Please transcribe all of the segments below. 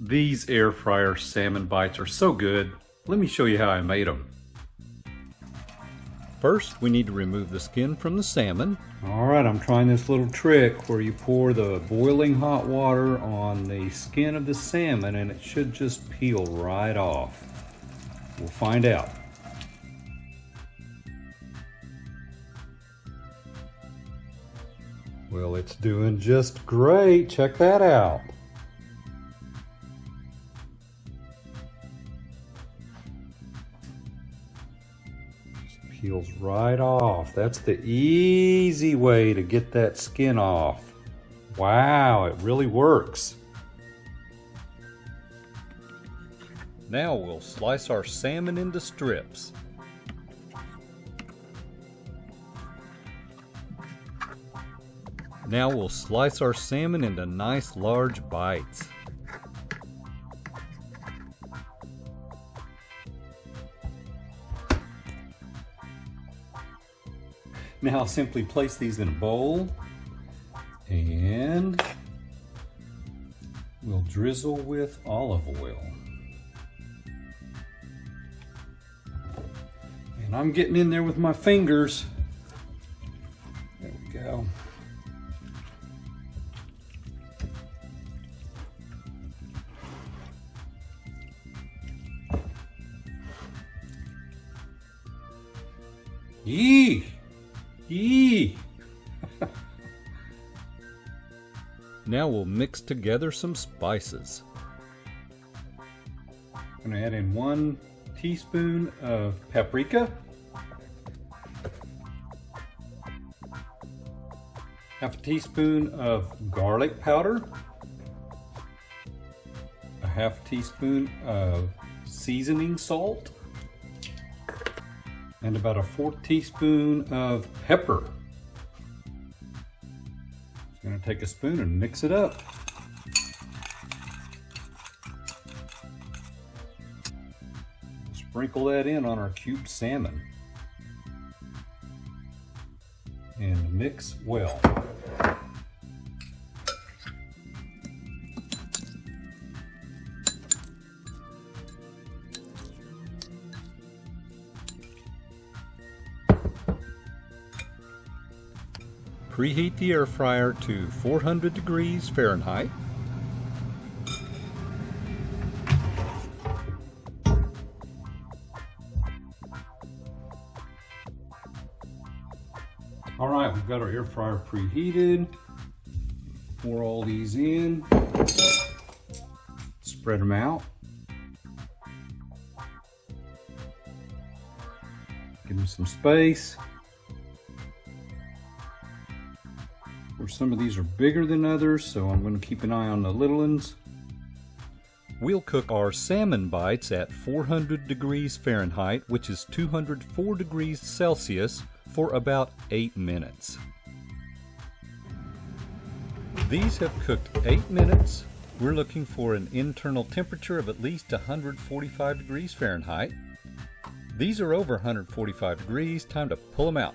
These air fryer salmon bites are so good. Let me show you how I made them. First, we need to remove the skin from the salmon. Alright, I'm trying this little trick where you pour the boiling hot water on the skin of the salmon and it should just peel right off. We'll find out. Well, it's doing just great. Check that out. Peels right off. That's the easy way to get that skin off. Wow, it really works. Now we'll slice our salmon into strips. Now we'll slice our salmon into nice large bites. Now I'll simply place these in a bowl and we'll drizzle with olive oil. And I'm getting in there with my fingers. There we go. Yee! Yee! Now we'll mix together some spices. I'm going to add in 1 teaspoon of paprika, half a teaspoon of garlic powder, a half teaspoon of seasoning salt, and about a 1/4 teaspoon of pepper. Just going to take a spoon and mix it up. Sprinkle that in on our cubed salmon and mix well. Preheat the air fryer to 400 degrees Fahrenheit. All right, we've got our air fryer preheated. Pour all these in. Spread them out. Give them some space. Some of these are bigger than others, so I'm going to keep an eye on the little ones. We'll cook our salmon bites at 400 degrees Fahrenheit, which is 204 degrees Celsius, for about 8 minutes. These have cooked 8 minutes. We're looking for an internal temperature of at least 145 degrees Fahrenheit. These are over 145 degrees. Time to pull them out.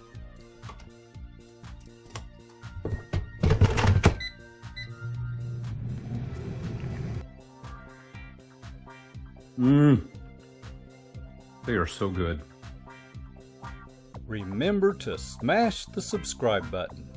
They are so good. Remember to smash the subscribe button.